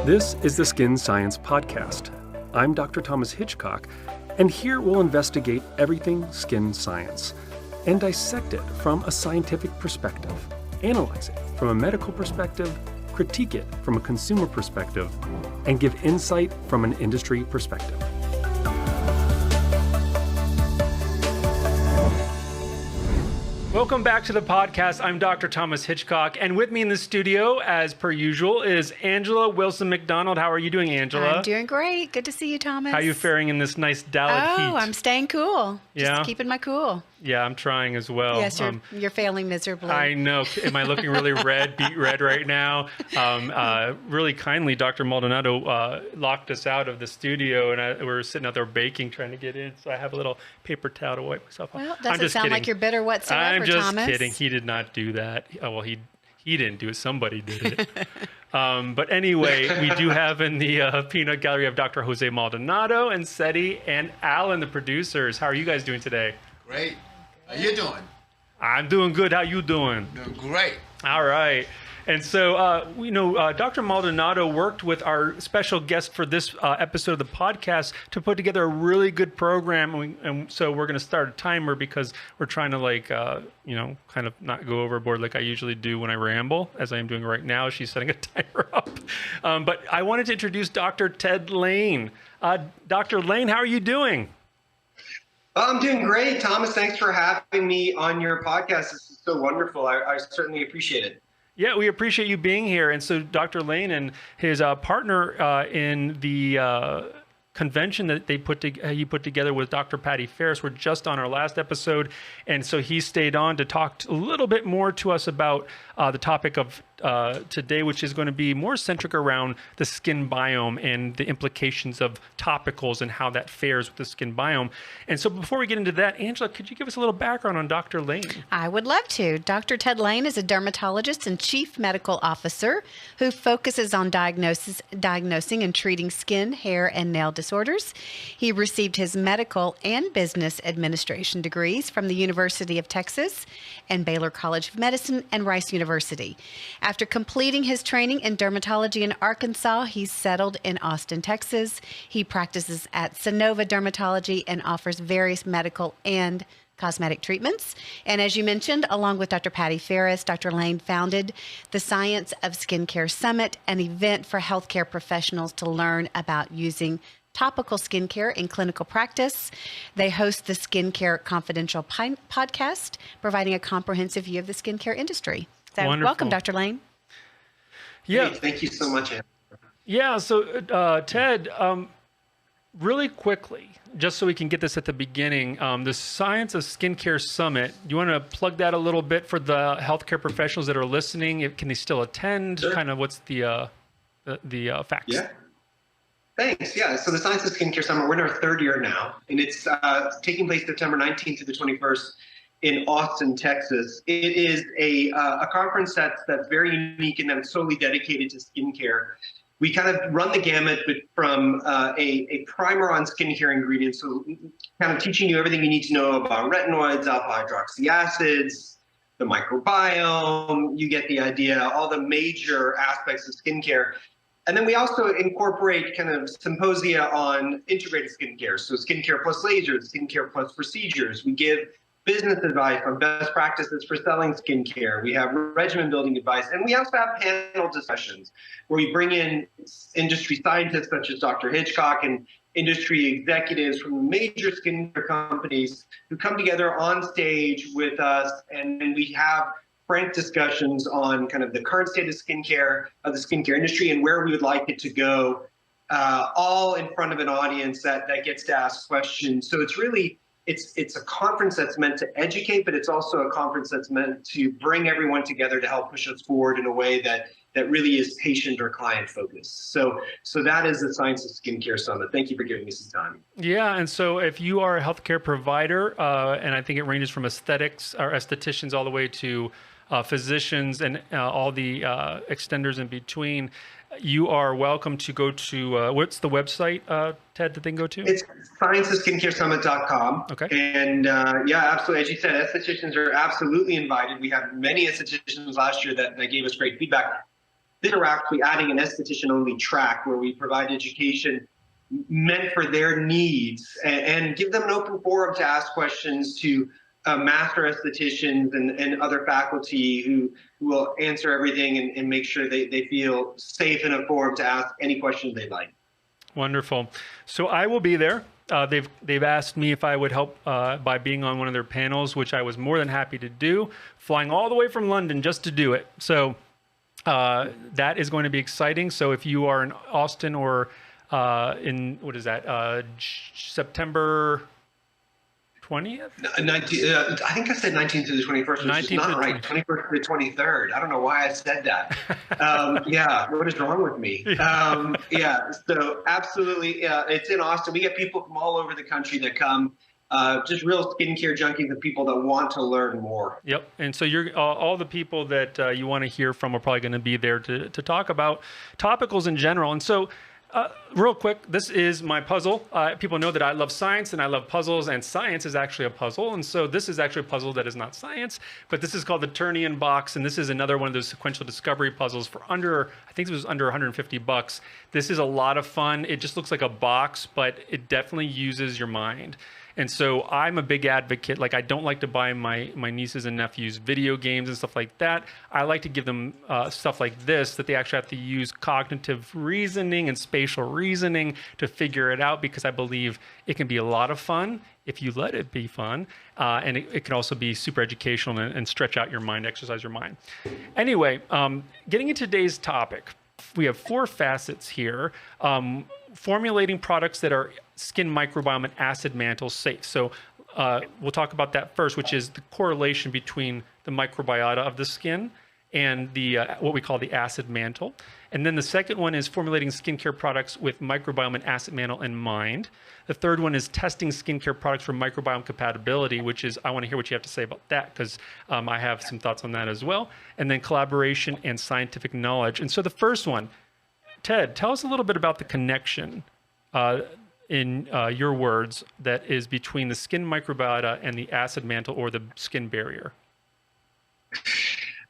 This is the Skin Science Podcast. I'm Dr. Thomas Hitchcock, and here we'll investigate everything skin science and dissect it from a scientific perspective, analyze it from a medical perspective, critique it from a consumer perspective, and give insight from an industry perspective. Welcome back to the podcast. I'm Dr. Thomas Hitchcock, and with me in the studio, as per usual, is Angela Wilson McDonald. How are you doing, Angela? I'm doing great. Good to see you, Thomas. How are you faring in this nice Dallas heat? Oh, I'm staying cool. Just keeping my cool. Yeah, I'm trying as well. Yes, you're failing miserably. I know. Am I looking really red, beet red right now? Really kindly, Dr. Maldonado locked us out of the studio, and we were sitting out there baking, trying to get in. So I have a little paper towel to wipe myself off. Well, doesn't sound like you're bitter whatsoever, I'm just Thomas. kidding. He did not do that. Oh, well, he didn't do it. Somebody did it. But anyway, we do have in the peanut gallery, we have Dr. Jose Maldonado and Seti and Alan, the producers. How are you guys doing today? Great. How you doing? I'm doing good. How you doing? Doing great. All right. And so, Dr. Maldonado worked with our special guest for this episode of the podcast to put together a really good program. And so we're going to start a timer because we're trying to kind of not go overboard like I usually do when I ramble, as I am doing right now. She's setting a timer up. But I wanted to introduce Dr. Ted Lain. Dr. Lain, how are you doing? I'm doing great, Thomas. Thanks for having me on your podcast. This is so wonderful. I certainly appreciate it. Yeah, we appreciate you being here. And so Dr. Lain and his partner in the convention that he put together with Dr. Patty Ferris were just on our last episode. And so he stayed on to talk a little bit more to us about the topic of today, which is going to be more centric around the skin biome and the implications of topicals and how that fares with the skin biome. And so before we get into that, Angela, could you give us a little background on Dr. Lain? I would love to. Dr. Ted Lain is a dermatologist and chief medical officer who focuses on diagnosing and treating skin, hair, and nail disorders. He received his medical and business administration degrees from the University of Texas and Baylor College of Medicine and Rice University. After completing his training in dermatology in Arkansas, he's settled in Austin, Texas. He practices at Sanova Dermatology and offers various medical and cosmetic treatments. And as you mentioned, along with Dr. Patty Ferris, Dr. Lain founded the Science of Skincare Summit, an event for healthcare professionals to learn about using topical skincare in clinical practice. They host the Skincare Confidential podcast, providing a comprehensive view of the skincare industry. So welcome, Dr. Lain. Yeah. Hey, thank you so much, Anne. Yeah. So, Ted, really quickly, just so we can get this at the beginning, the Science of Skincare Summit, do you want to plug that a little bit for the healthcare professionals that are listening? Can they still attend? Sure. Kind of what's the facts? Yeah. Thanks. Yeah. So the Science of Skincare Summit, we're in our third year now, and it's taking place September 19th to the 21st in Austin, Texas. It is a conference that's very unique in that it's solely dedicated to skincare. We kind of run the gamut from a primer on skincare ingredients, so kind of teaching you everything you need to know about retinoids, alpha hydroxy acids, the microbiome. You get the idea, all the major aspects of skincare. And then we also incorporate kind of symposia on integrated skincare. So skincare plus lasers, skincare plus procedures. We give business advice on best practices for selling skincare. We have regimen building advice. And we also have panel discussions where we bring in industry scientists such as Dr. Hitchcock and industry executives from major skincare companies who come together on stage with us. And we have frank discussions on kind of the current state of skincare, of the skincare industry, and where we would like it to go, all in front of an audience that gets to ask questions. So it's really, it's a conference that's meant to educate, but it's also a conference that's meant to bring everyone together to help push us forward in a way that really is patient or client focused. So that is the Science of Skincare Summit. Thank you for giving me some time. Yeah, and so if you are a healthcare provider, and I think it ranges from aesthetics or estheticians all the way to physicians and all the extenders in between, you are welcome to go to, what's the website, Ted, that they can go to? It's scienceofskincaresummit.com. Okay. And yeah, absolutely. As you said, estheticians are absolutely invited. We had many estheticians last year that gave us great feedback. This are actually adding an esthetician-only track where we provide education meant for their needs and give them an open forum to ask questions to master estheticians and other faculty who will answer everything and make sure they feel safe and informed to ask any questions they'd like. Wonderful. So I will be there. They've asked me if I would help by being on one of their panels, which I was more than happy to do, flying all the way from London just to do it. So that is going to be exciting. So if you are in Austin or in, what is that, September 20th? 19, I think I said 19th to the 21st, which is not right. 21st to the 23rd. I don't know why I said that. Yeah, what is wrong with me? Yeah, so absolutely, it's in Austin. We get people from all over the country that come, just real skincare junkies and people that want to learn more. Yep, and so you're all the people that you want to hear from are probably going to be there to talk about topicals in general. And so real quick, this is my puzzle. People know that I love science and I love puzzles, and science is actually a puzzle. And so this is actually a puzzle that is not science, but this is called the Turnian box. And this is another one of those sequential discovery puzzles for under, I think it was under 150 bucks. This is a lot of fun. It just looks like a box, but it definitely uses your mind. And so I'm a big advocate. Like, I don't like to buy my nieces and nephews video games and stuff like that. I like to give them stuff like this, that they actually have to use cognitive reasoning and spatial reasoning to figure it out, because I believe it can be a lot of fun if you let it be fun. And it can also be super educational and stretch out your mind, exercise your mind. Anyway, getting into today's topic, we have 4 facets here. Formulating products that are skin microbiome and acid mantle safe. So we'll talk about that first, which is the correlation between the microbiota of the skin and the what we call the acid mantle. And then the second one is formulating skincare products with microbiome and acid mantle in mind. The third one is testing skincare products for microbiome compatibility, which is, I want to hear what you have to say about that, because I have some thoughts on that as well. And then collaboration and scientific knowledge. And so the first one, Ted, tell us a little bit about the connection in your words that is between the skin microbiota and the acid mantle, or the skin barrier.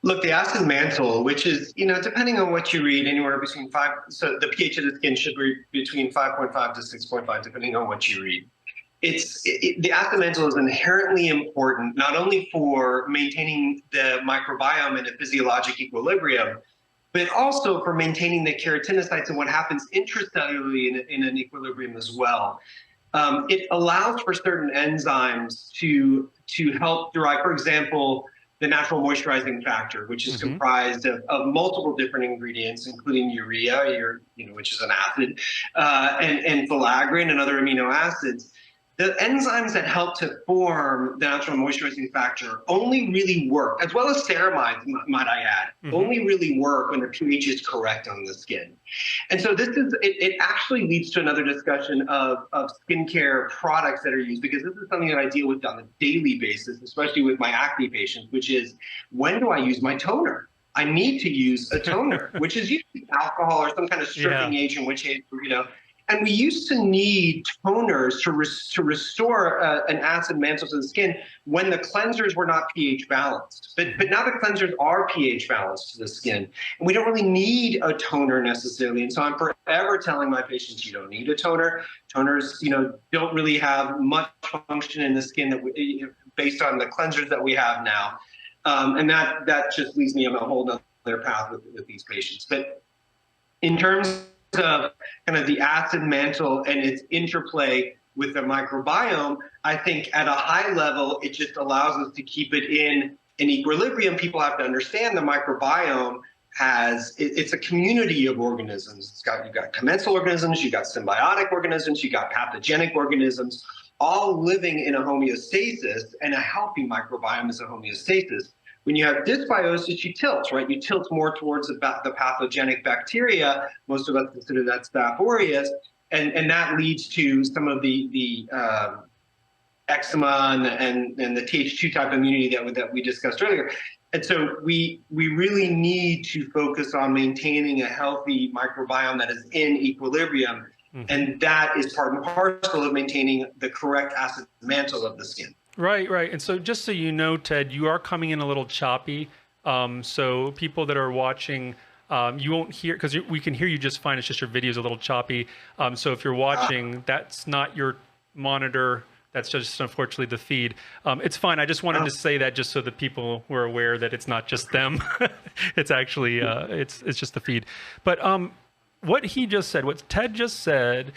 Look, the acid mantle, which is, depending on what you read, anywhere between 5, so the pH of the skin should be between 5.5 to 6.5, depending on what you read. The acid mantle is inherently important, not only for maintaining the microbiome in a physiologic equilibrium, but also for maintaining the keratinocytes and what happens intracellularly in an equilibrium as well. It allows for certain enzymes to help derive, for example, the natural moisturizing factor, which is comprised of multiple different ingredients, including urea, which is an acid, and filaggrin and other amino acids. The enzymes that help to form the natural moisturizing factor only really work, as well as ceramides, might I add, only really work when the pH is correct on the skin. And so it actually leads to another discussion of skincare products that are used, because this is something that I deal with on a daily basis, especially with my acne patients, which is, when do I use my toner? I need to use a toner, which is usually alcohol or some kind of stripping agent, which, and we used to need toners to restore an acid mantle to the skin when the cleansers were not pH balanced. But now the cleansers are pH balanced to the skin, and we don't really need a toner necessarily. And so I'm forever telling my patients, you don't need a toner. Toners, don't really have much function in the skin based on the cleansers that we have now. And that just leaves me on a whole other path with these patients. But in terms of kind of the acid mantle and its interplay with the microbiome, I think at a high level, it just allows us to keep it in an equilibrium. People have to understand the microbiome it's a community of organisms. You've got commensal organisms, you've got symbiotic organisms, you've got pathogenic organisms, all living in a homeostasis, and a healthy microbiome is a homeostasis. When you have dysbiosis, you tilt, right? You tilt more towards the pathogenic bacteria. Most of us consider that Staph aureus, and that leads to some of the eczema and the Th2 type immunity that we discussed earlier. And so we really need to focus on maintaining a healthy microbiome that is in equilibrium, and that is part and parcel of maintaining the correct acid mantle of the skin. Right, right. And so just so you know, Ted, you are coming in a little choppy. So people that are watching You won't hear, because we can hear you just fine. It's just your video is a little choppy. So if you're watching, that's not your monitor. That's just unfortunately the feed. It's fine. I just wanted to say that just so that people were aware that it's not just them. It's actually it's just the feed. But what he just said, what Ted just said,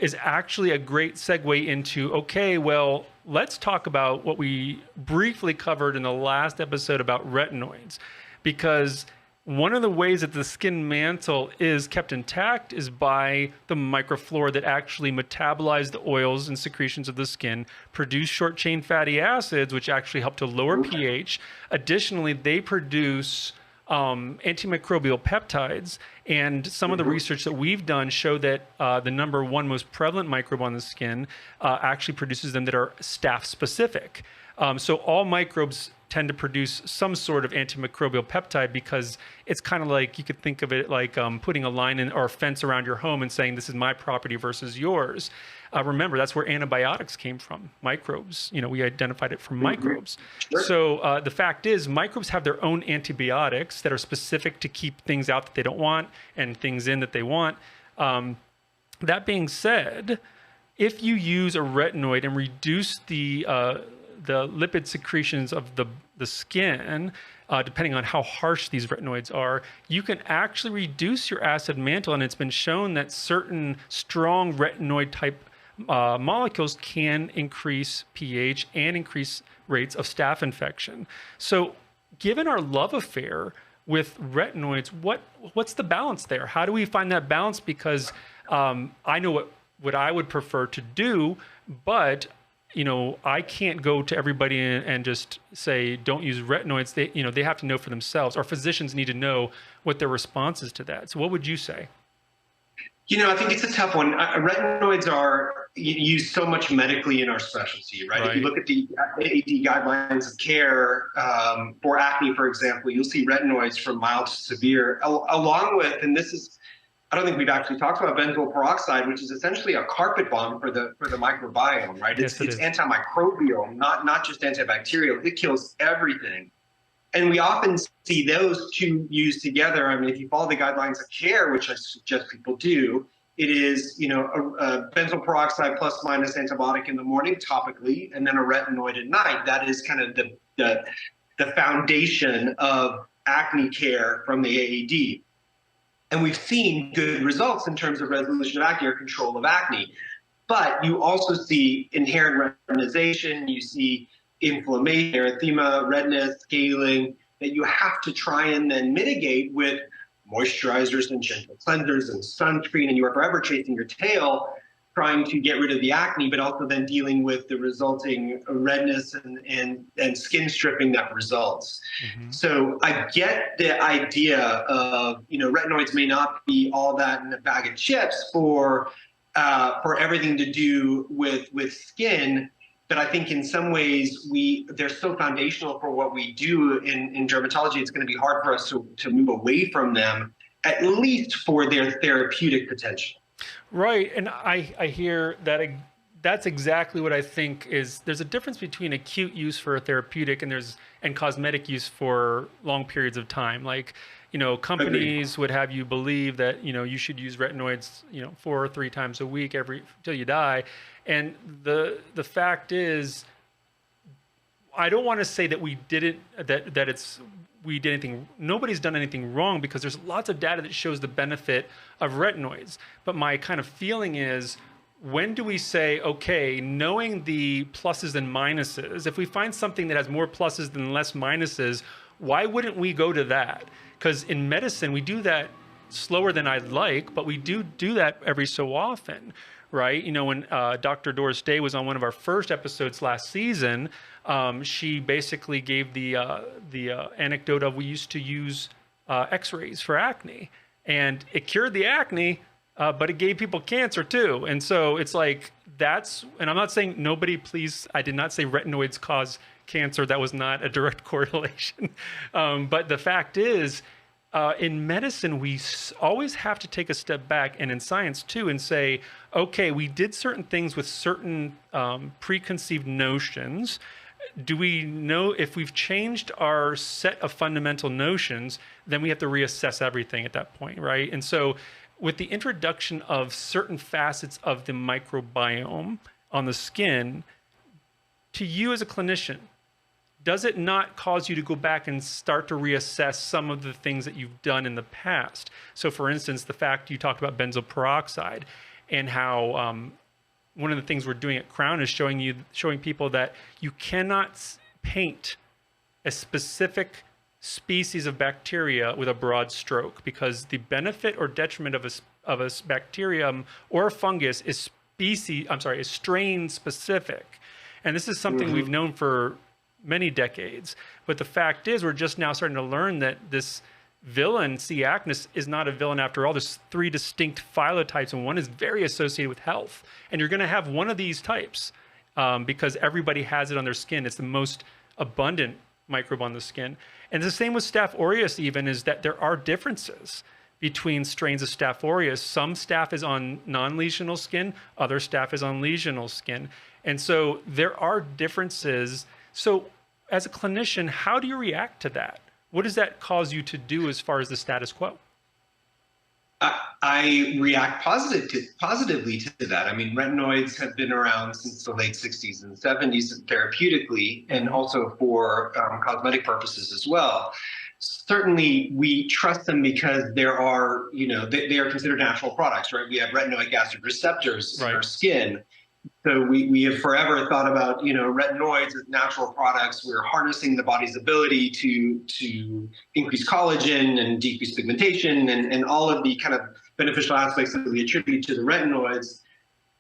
is actually a great segue into, okay, well, let's talk about what we briefly covered in the last episode about retinoids, because one of the ways that the skin mantle is kept intact is by the microflora that actually metabolize the oils and secretions of the skin, produce short chain fatty acids, which actually help to lower pH. Additionally, they produce antimicrobial peptides, and some of the research that we've done show that the number one most prevalent microbe on the skin actually produces them that are staph specific. So all microbes tend to produce some sort of antimicrobial peptide, because it's kind of like, you could think of it like putting a line in or a fence around your home and saying, this is my property versus yours. Remember, that's where antibiotics came from, microbes. You know, we identified it from microbes. Sure. So the fact is, microbes have their own antibiotics that are specific to keep things out that they don't want and things in that they want. That being said, if you use a retinoid and reduce the lipid secretions of the skin, depending on how harsh these retinoids are, you can actually reduce your acid mantle. And it's been shown that certain strong retinoid type molecules can increase pH and increase rates of staph infection. So given our love affair with retinoids, what's the balance there? How do we find that balance? Because I know what I would prefer to do, but you know, I can't go to everybody and just say, don't use retinoids. They have to know for themselves. Our physicians need to know what their response is to that. So what would you say? You know, I think it's a tough one. Retinoids are used so much medically in our specialty, right? If you look at the AD guidelines of care for acne, for example, you'll see retinoids from mild to severe, along with, and this is, I don't think we've actually talked about benzoyl peroxide, which is essentially a carpet bomb for the microbiome, right? Yes, it's antimicrobial, not just antibacterial. It kills everything. And we often see those two used together. I mean, if you follow the guidelines of care, which I suggest people do, it is, you know, a benzoyl peroxide plus minus antibiotic in the morning topically, and then a retinoid at night. That is kind of the foundation of acne care from the AAD. And we've seen good results in terms of resolution of acne or control of acne. But you also see inherent retinization, you see inflammation, erythema, redness, scaling, that you have to try and then mitigate with moisturizers and gentle cleansers and sunscreen, and you are forever chasing your tail, trying to get rid of the acne, but also then dealing with the resulting redness and skin stripping that results. So I get the idea of, you know, retinoids may not be all that in a bag of chips for everything to do with skin, but I think in some ways they're so foundational for what we do in dermatology. It's going to be hard for us to move away from them, at least for their therapeutic potential. Right, and I hear that. That's exactly what I think is. There's a difference between acute use for a therapeutic and cosmetic use for long periods of time. Like, you know, companies would have you believe that, you know, you should use retinoids, you know, 4 or 3 times a week till you die. And the fact is, I don't want to say that we didn't we did anything. Nobody's done anything wrong, because there's lots of data that shows the benefit of retinoids. But my kind of feeling is, when do we say, okay, knowing the pluses and minuses, if we find something that has more pluses than less minuses, why wouldn't we go to that? Because in medicine, we do that slower than I'd like, but we do that every so often, right? You know, when Dr. Doris Day was on one of our first episodes last season, she basically gave the anecdote of, we used to use x-rays for acne, and it cured the acne, but it gave people cancer too. And so it's like, and I'm not saying I did not say retinoids cause cancer. That was not a direct correlation. But the fact is, in medicine, we always have to take a step back, and in science too, and say, okay, we did certain things with certain preconceived notions, do we know if we've changed our set of fundamental notions, then we have to reassess everything at that point, right? And so with the introduction of certain facets of the microbiome on the skin, to you as a clinician, does it not cause you to go back and start to reassess some of the things that you've done in the past? So for instance, the fact you talked about benzoyl peroxide and how one of the things we're doing at Crown is showing people that you cannot paint a specific species of bacteria with a broad stroke, because the benefit or detriment of a bacterium or a fungus is strain specific. And this is something we've known for many decades. But the fact is, we're just now starting to learn that this villain, C. acnes, is not a villain after all. There's 3 distinct phylotypes, and one is very associated with health. And you're going to have one of these types because everybody has it on their skin. It's the most abundant microbe on the skin. And the same with Staph aureus even, is that there are differences between strains of Staph aureus. Some staph is on non-lesional skin, other staph is on lesional skin. And so there are differences. So as a clinician, how do you react to that? What does that cause you to do as far as the status quo? I react positively to that. I mean, retinoids have been around since the late 60s and 70s therapeutically, and also for cosmetic purposes as well. Certainly, we trust them because there are, they are considered natural products, right? We have retinoic acid receptors in our skin. So we have forever thought about, retinoids as natural products. We're harnessing the body's ability to increase collagen and decrease pigmentation and all of the kind of beneficial aspects that we attribute to the retinoids.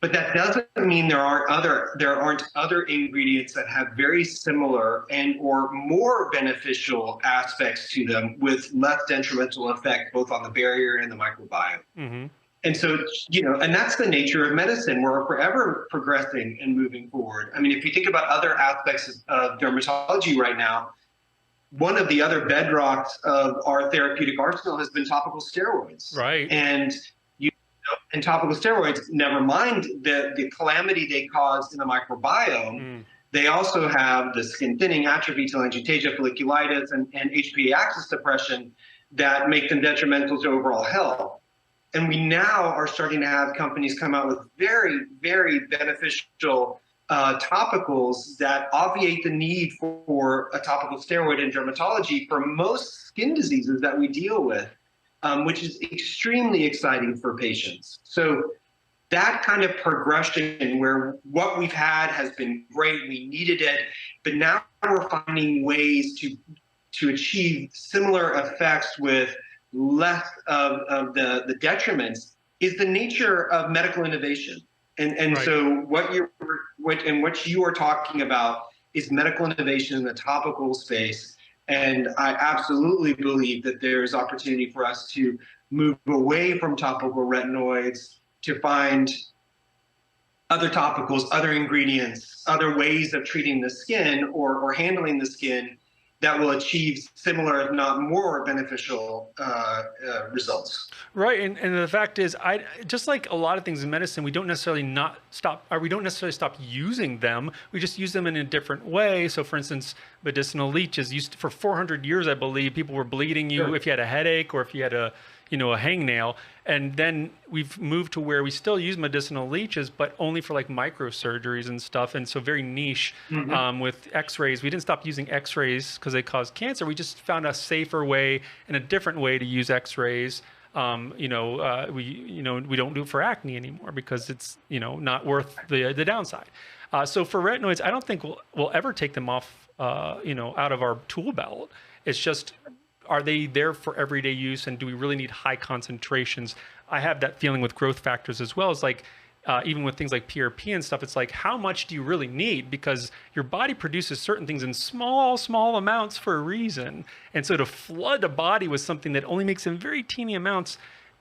But that doesn't mean there aren't other ingredients that have very similar and or more beneficial aspects to them with less detrimental effect both on the barrier and the microbiome. And so, and that's the nature of medicine. We're forever progressing and moving forward. I mean, if you think about other aspects of dermatology right now, one of the other bedrocks of our therapeutic arsenal has been topical steroids. Right. And and topical steroids, never mind the calamity they cause in the microbiome, they also have the skin thinning, atrophy, telangiectasia, folliculitis, and HPA axis depression that make them detrimental to overall health. And we now are starting to have companies come out with very, very beneficial topicals that obviate the need for a topical steroid in dermatology for most skin diseases that we deal with, which is extremely exciting for patients. So that kind of progression where what we've had has been great, we needed it, but now we're finding ways to achieve similar effects with less of the detriments is the nature of medical innovation. And so what you are talking about is medical innovation in the topical space. And I absolutely believe that there's opportunity for us to move away from topical retinoids to find other topicals, other ingredients, other ways of treating the skin or handling the skin that will achieve similar, if not more beneficial results. Right, and the fact is, just like a lot of things in medicine, we don't necessarily stop using them. We just use them in a different way. So, for instance, medicinal leeches used for 400 years, I believe, people were bleeding you if you had a headache or if you had a hangnail. And then we've moved to where we still use medicinal leeches, but only for like microsurgeries and stuff. And so very niche with x-rays. We didn't stop using x-rays because they cause cancer. We just found a safer way and a different way to use x-rays. We don't do it for acne anymore because it's, not worth the downside. So for retinoids, I don't think we'll ever take them off, out of our tool belt. It's just, are they there for everyday use, and do we really need high concentrations? I have that feeling with growth factors as well. It's like, even with things like PRP and stuff, it's like, how much do you really need? Because your body produces certain things in small, small amounts for a reason. And so to flood the body with something that only makes in very teeny amounts,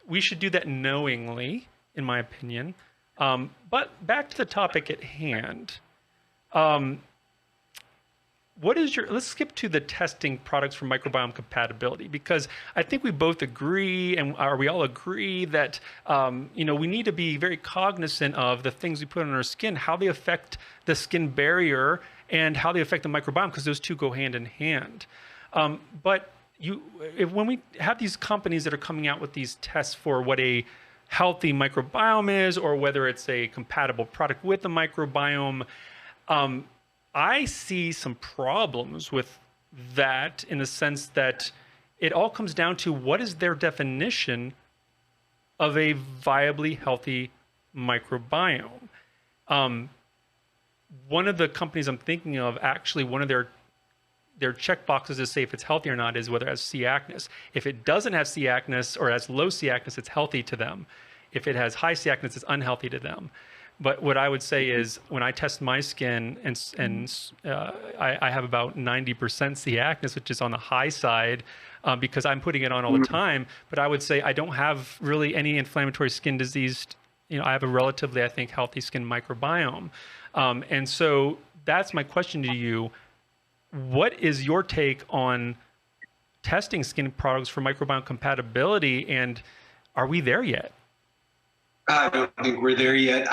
we should do that knowingly, in my opinion. But back to the topic at hand. let's skip to the testing products for microbiome compatibility, because I think we both agree, we all agree that, we need to be very cognizant of the things we put on our skin, how they affect the skin barrier and how they affect the microbiome, because those two go hand in hand. But when we have these companies that are coming out with these tests for what a healthy microbiome is, or whether it's a compatible product with the microbiome, I see some problems with that, in the sense that it all comes down to what is their definition of a viably healthy microbiome. One of the companies I'm thinking of, actually, one of their check boxes to say if it's healthy or not is whether it has C. acnes. If it doesn't have C. acnes, or has low C. acnes, it's healthy to them. If it has high C. acnes, it's unhealthy to them. But what I would say is, when I test my skin, I have about 90% C. acnes, which is on the high side, because I'm putting it on all the time. But I would say I don't have really any inflammatory skin disease. I have a relatively, I think, healthy skin microbiome. And so that's my question to you. What is your take on testing skin products for microbiome compatibility, and are we there yet? I don't think we're there yet.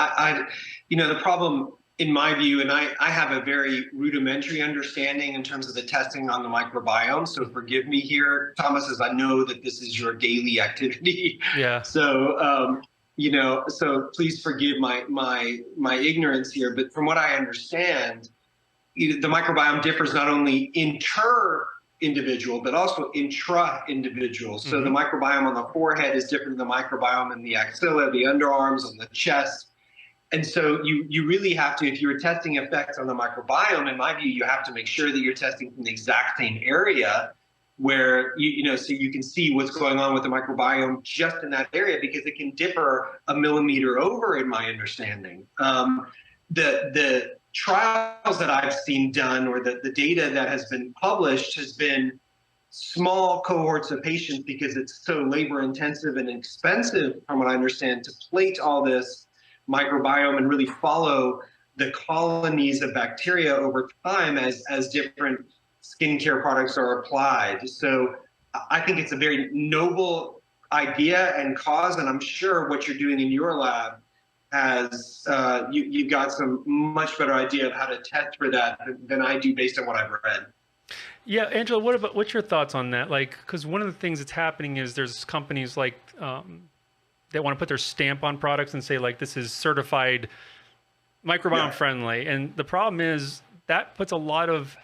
The problem, in my view, and I have a very rudimentary understanding in terms of the testing on the microbiome. So forgive me here, Thomas, as I know that this is your daily activity. Yeah. So, so please forgive my ignorance here. But from what I understand, the microbiome differs not only inter-individual, but also intra-individual. So the microbiome on the forehead is different than the microbiome in the axilla, the underarms, on the chest. And so you really have to, if you're testing effects on the microbiome, in my view, you have to make sure that you're testing from the exact same area, where so you can see what's going on with the microbiome just in that area, because it can differ a millimeter over, in my understanding. The trials that I've seen done, or the data that has been published, has been small cohorts of patients, because it's so labor intensive and expensive, from what I understand, to plate all this microbiome and really follow the colonies of bacteria over time as different skincare products are applied. So I think it's a very noble idea and cause, and I'm sure what you're doing in your lab has you've got some much better idea of how to test for that than I do, based on what I've read. Yeah, Angela, what's your thoughts on that? Like, because one of the things that's happening is there's companies like they want to put their stamp on products and say, like, this is certified microbiome friendly, and the problem is that puts a lot of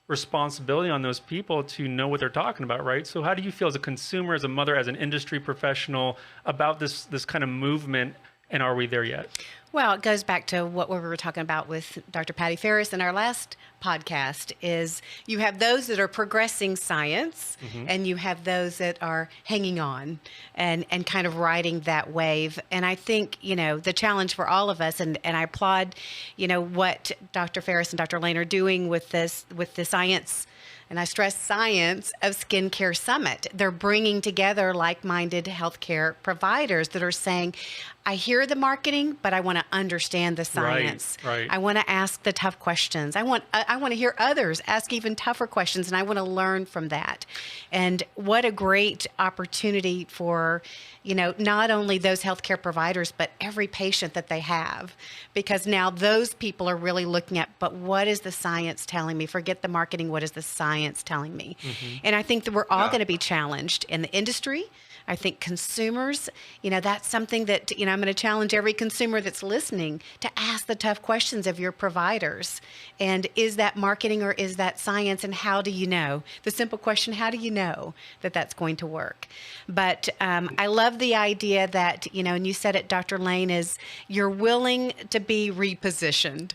responsibility on those people to know what they're talking about, right? So how do you feel as a consumer, as a mother, as an industry professional, about this kind of movement? And are we there yet? Well, it goes back to what we were talking about with Dr. Patty Ferris in our last podcast, is you have those that are progressing science, and you have those that are hanging on and kind of riding that wave. And I think, the challenge for all of us, and I applaud, what Dr. Ferris and Dr. Lain are doing with the science, and I stress science, of Skincare Summit. They're bringing together like-minded healthcare providers that are saying, I hear the marketing, but I want to understand the science. Right. I want to ask the tough questions. I want to hear others ask even tougher questions, and I want to learn from that. And what a great opportunity for, not only those healthcare providers, but every patient that they have, because now those people are really looking at, but what is the science telling me? Forget the marketing. What is the science telling me? And I think that we're all going to be challenged in the industry. I think consumers, that's something that, I'm going to challenge every consumer that's listening to ask the tough questions of your providers. And is that marketing or is that science? And how do you know? The simple question, how do you know that that's going to work? But I love the idea that, and you said it, Dr. Lain, is you're willing to be repositioned.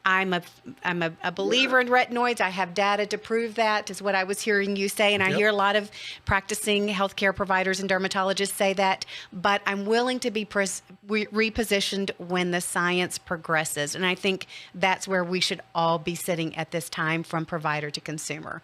I'm a believer in retinoids. I have data to prove that, is what I was hearing you say. And I hear a lot of practicing healthcare providers and dermatologists say that. But I'm willing to be repositioned when the science progresses. And I think that's where we should all be sitting at this time, from provider to consumer,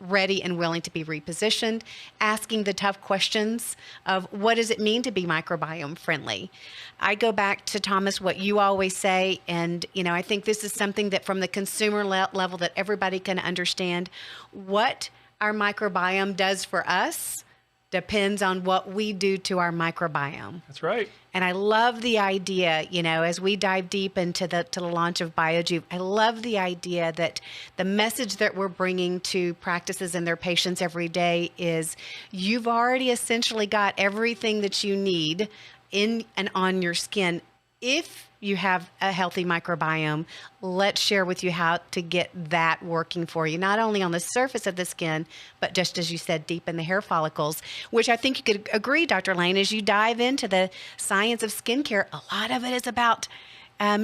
ready and willing to be repositioned, asking the tough questions of what does it mean to be microbiome friendly. I go back to, Thomas, what you always say, and I think this is something that from the consumer level that everybody can understand. What our microbiome does for us depends on what we do to our microbiome. That's right. And I love the idea, you know, as we dive deep into the launch of BioJuve, I love the idea that the message that we're bringing to practices and their patients every day is you've already essentially got everything that you need in and on your skin. If you have a healthy microbiome, let's share with you how to get that working for you, not only on the surface of the skin, but just as you said, deep in the hair follicles, which I think you could agree, Dr. Lain, as you dive into the science of skincare, a lot of it is about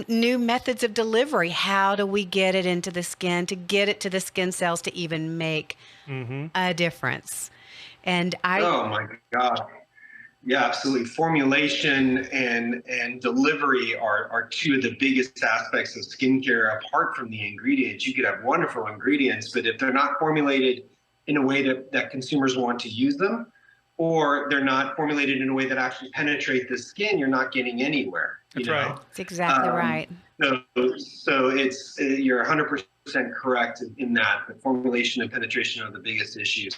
new methods of delivery. How do we get it into the skin, to get it to the skin cells to even make a difference? And Oh my God. Yeah, absolutely. Formulation and delivery are two of the biggest aspects of skincare. Apart from the ingredients, you could have wonderful ingredients, but if they're not formulated in a way that consumers want to use them, or they're not formulated in a way that actually penetrate the skin, you're not getting anywhere. That's right. That's exactly right. So it's you're 100% correct in that. The formulation and penetration are the biggest issues,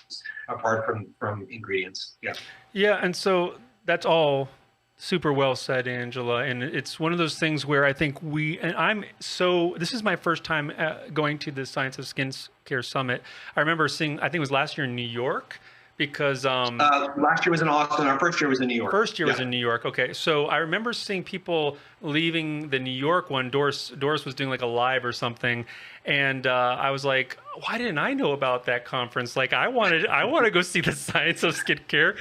apart from ingredients. Yeah. Yeah, and so that's all super well said, Angela. And it's one of those things where I think this is my first time going to the Science of Skincare Summit. I remember seeing, I think it was last year in New York, because last year was in Austin. Our first year was in New York. First year was in New York. Okay, so I remember seeing people leaving the New York one. Doris was doing like a live or something, and I was like, why didn't I know about that conference? Like, I want to go see the Science of Skincare.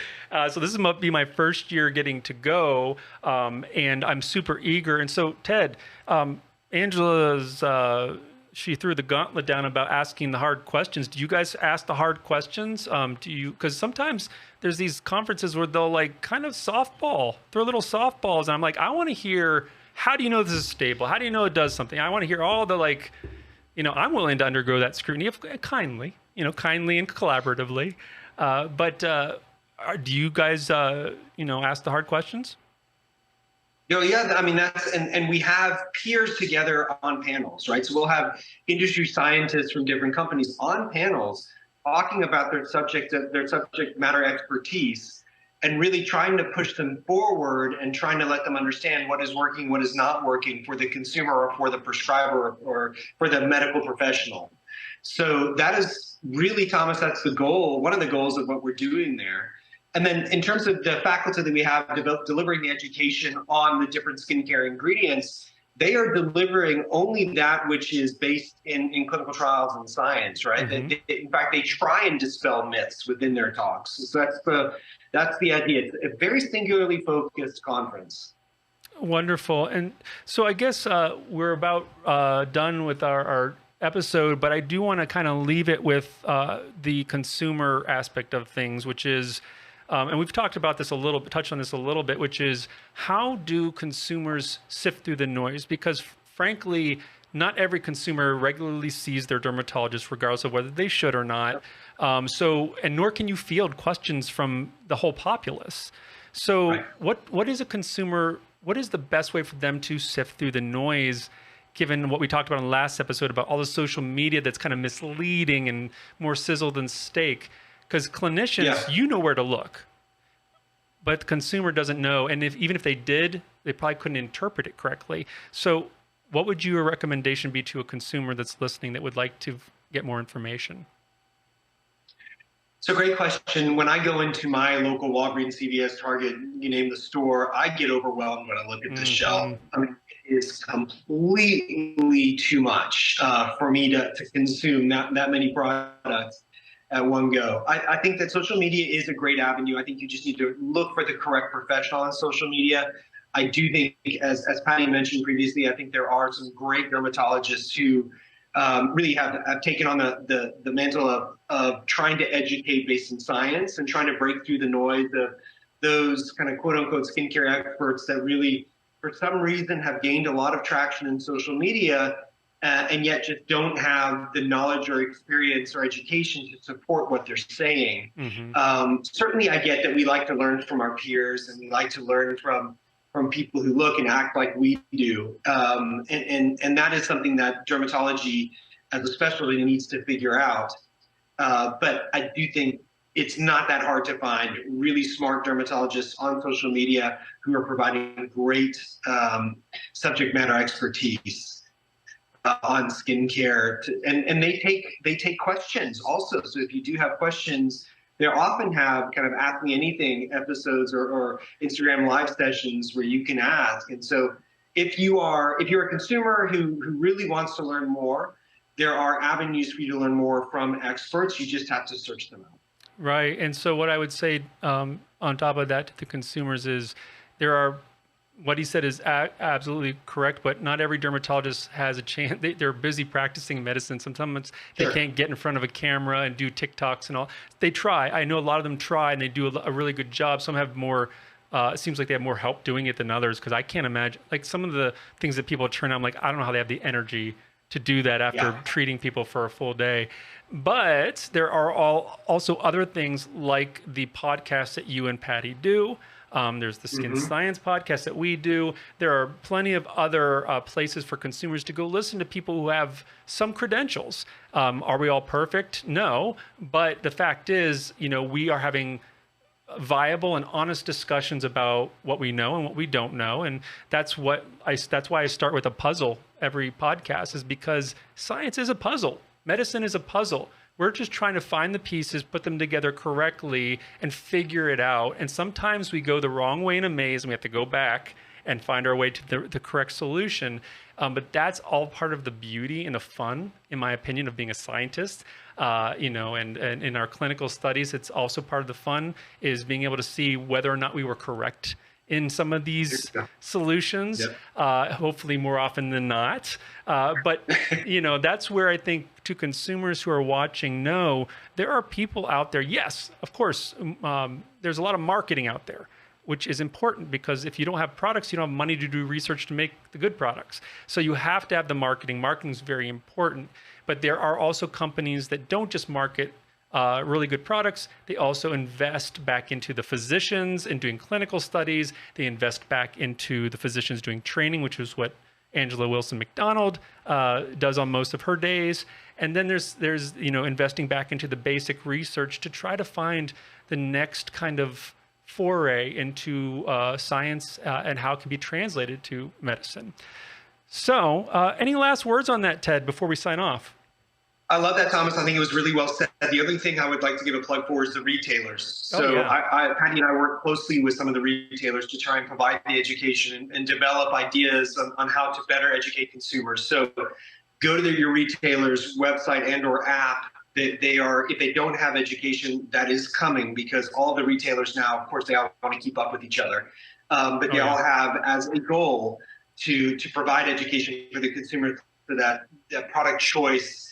So this must be my first year getting to go, and I'm super eager. And so Ted, Angela's. She threw the gauntlet down about asking the hard questions. Do you guys ask the hard questions? Because sometimes there's these conferences where they'll like kind of throw little softballs. And I'm like, I want to hear, how do you know this is stable? How do you know it does something? I want to hear all the I'm willing to undergo that scrutiny kindly and collaboratively. But do you guys, ask the hard questions? Yeah, I mean, and we have peers together on panels, right? So we'll have industry scientists from different companies on panels talking about their subject matter expertise, and really trying to push them forward and trying to let them understand what is working, what is not working for the consumer or for the prescriber or for the medical professional. So that is really, Thomas, that's the goal, one of the goals of what we're doing there. And then in terms of the faculty that we have delivering the education on the different skincare ingredients, they are delivering only that which is based in clinical trials and science, right? Mm-hmm. In fact, they try and dispel myths within their talks. So that's the idea. It's a very singularly focused conference. Wonderful. And so I guess we're about done with our episode, but I do want to kind of leave it with the consumer aspect of things, which is, and we've touched on this a little bit, which is how do consumers sift through the noise? Because frankly, not every consumer regularly sees their dermatologist, regardless of whether they should or not. And nor can you field questions from the whole populace. So right. What is the best way for them to sift through the noise, given what we talked about in the last episode about all the social media that's kind of misleading and more sizzle than steak? Because clinicians, you know where to look, but the consumer doesn't know. And even if they did, they probably couldn't interpret it correctly. So what would your recommendation be to a consumer that's listening that would like to get more information? So great question. When I go into my local Walgreens, CVS, Target, you name the store, I get overwhelmed when I look at the shelf. I mean, it is completely too much for me to consume that many products at one go. I think that social media is a great avenue. I think you just need to look for the correct professional on social media. I do think, as Patty mentioned previously, I think there are some great dermatologists who really have taken on the mantle of trying to educate based in science and trying to break through the noise of those kind of quote unquote skincare experts that really, for some reason, have gained a lot of traction in social media, and yet just don't have the knowledge or experience or education to support what they're saying. Mm-hmm. Certainly, I get that we like to learn from our peers and we like to learn from from people who look and act like we do. And that is something that dermatology as a specialty needs to figure out. But I do think it's not that hard to find really smart dermatologists on social media who are providing great subject matter expertise on skincare, and they take questions also. So if you do have questions, they often have kind of Ask Me Anything episodes or Instagram live sessions where you can ask. And so if you're a consumer who really wants to learn more, there are avenues for you to learn more from experts. You just have to search them out. Right. And so what I would say on top of that to the consumers is there are, what he said is absolutely correct, but not every dermatologist has a chance. They're busy practicing medicine. Sometimes they can't get in front of a camera and do TikToks and all. They try. I know a lot of them try and they do a really good job. Some have more, it seems like they have more help doing it than others, because I can't imagine, like some of the things that people turn on, I'm like, I don't know how they have the energy to do that after treating people for a full day. But there are also other things like the podcast that you and Patty do. There's the Skin Science podcast that we do. There are plenty of other places for consumers to go listen to people who have some credentials. Are we all perfect? No. But the fact is, we are having viable and honest discussions about what we know and what we don't know. And that's why I start with a puzzle every podcast, is because science is a puzzle. Medicine is a puzzle. We're just trying to find the pieces, put them together correctly, and figure it out. And sometimes we go the wrong way in a maze, and we have to go back and find our way to the correct solution. But that's all part of the beauty and the fun, in my opinion, of being a scientist. And in our clinical studies, it's also part of the fun is being able to see whether or not we were correct in some of these solutions, hopefully more often than not. But, that's where I think to consumers who are watching, there are people out there. Yes, of course, there's a lot of marketing out there, which is important, because if you don't have products, you don't have money to do research to make the good products. So you have to have the marketing. Marketing is very important. But there are also companies that don't just market really good products. They also invest back into the physicians in doing clinical studies. They invest back into the physicians doing training, which is what Angela Wilson McDonald does on most of her days. And then there's investing back into the basic research to try to find the next kind of foray into science and how it can be translated to medicine. So any last words on that, Ted, before we sign off? I love that, Thomas. I think it was really well said. The other thing I would like to give a plug for is the retailers. So Patty and I work closely with some of the retailers to try and provide the education and develop ideas on how to better educate consumers. So go to your retailer's website and or app. If they don't have education, that is coming, because all the retailers now, of course, they all want to keep up with each other. But they all have as a goal to provide education for the consumer, so that product choice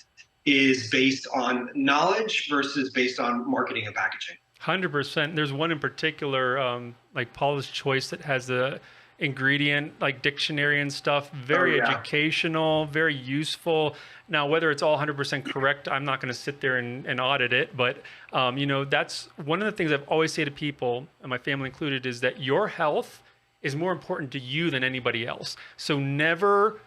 is based on knowledge versus based on marketing and packaging. 100%. There's one in particular, like Paula's Choice, that has the ingredient like dictionary and stuff. Very educational, very useful. Now, whether it's all 100% correct, I'm not going to sit there and audit it. But, that's one of the things I've always say to people, and my family included, is that your health is more important to you than anybody else. So never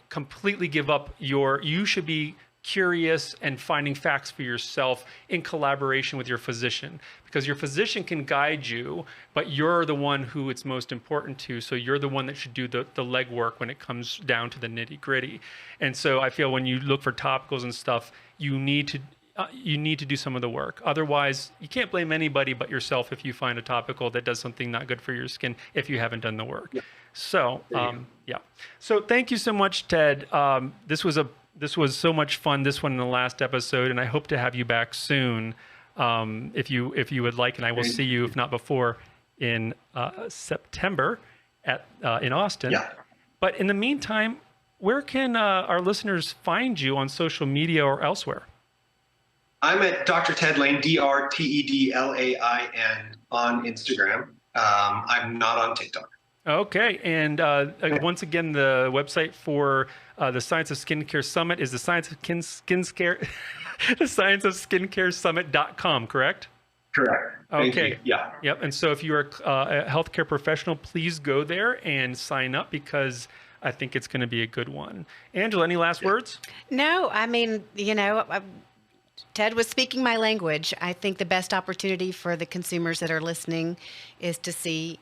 completely give up you should be curious and finding facts for yourself in collaboration with your physician, because your physician can guide you, but you're the one who it's most important to. So you're the one that should do the legwork when it comes down to the nitty gritty. And so I feel when you look for topicals and stuff, you need to do some of the work. Otherwise, you can't blame anybody but yourself if you find a topical that does something not good for your skin if you haven't done the work. So, So thank you so much, Ted. This was so much fun, this one in the last episode, and I hope to have you back soon if you would like, and I will see you, if not before, in September in Austin. But in the meantime, where can our listeners find you on social media or elsewhere? I'm at Dr. Ted Lain, DrTedLain on Instagram. I'm not on TikTok. Okay, and once again, the website for the Science of Skincare Summit is the Science of Skincare, the Science of Skincare Summit.com, correct? Correct. Thank Okay. you. Yeah. Yep. And so if you're a healthcare professional, please go there and sign up because I think it's going to be a good one. Angela, any last words? No, I mean, Ted was speaking my language. I think the best opportunity for the consumers that are listening is to see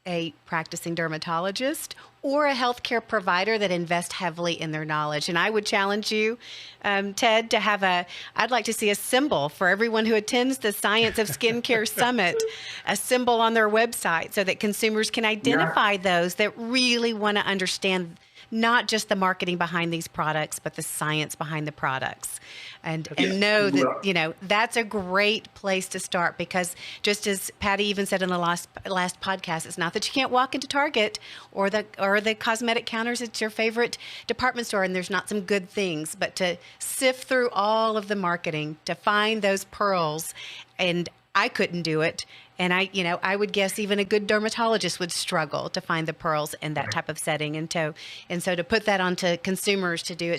a practicing dermatologist or a healthcare provider that invest heavily in their knowledge. And I would challenge you, Ted, to have I'd like to see a symbol for everyone who attends the Science of Skincare Summit, a symbol on their website so that consumers can identify those that really want to understand not just the marketing behind these products, but the science behind the products. And know that, that's a great place to start, because just as Patty even said in the last podcast, it's not that you can't walk into Target or the cosmetic counters at your favorite department store and there's not some good things, but to sift through all of the marketing to find those pearls. And I couldn't do it. And I would guess even a good dermatologist would struggle to find the pearls in that type of setting. And so to put that onto consumers to do,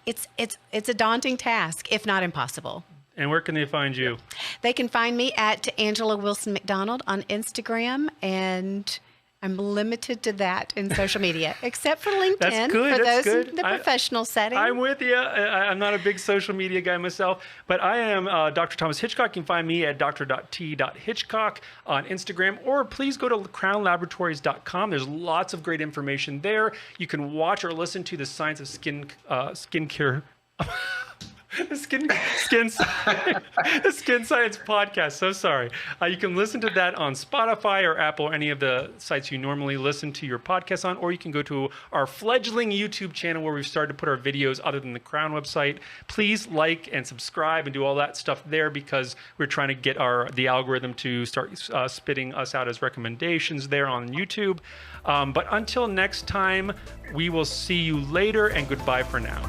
it's a daunting task, if not impossible. And where can they find you? They can find me at Angela Wilson McDonald on Instagram, and I'm limited to that in social media, except for LinkedIn. That's good. For That's those good. in the professional setting. I'm with you. I'm not a big social media guy myself, but I am Dr. Thomas Hitchcock. You can find me at dr.t.hitchcock on Instagram, or please go to crownlaboratories.com. There's lots of great information there. You can watch or listen to the Science of Skincare. The Skin Science podcast. So sorry. You can listen to that on Spotify or Apple or any of the sites you normally listen to your podcast on, or you can go to our fledgling YouTube channel where we've started to put our videos other than the Crown website. Please like and subscribe and do all that stuff there, because we're trying to get the algorithm to start spitting us out as recommendations there on YouTube. But until next time, we will see you later, and goodbye for now.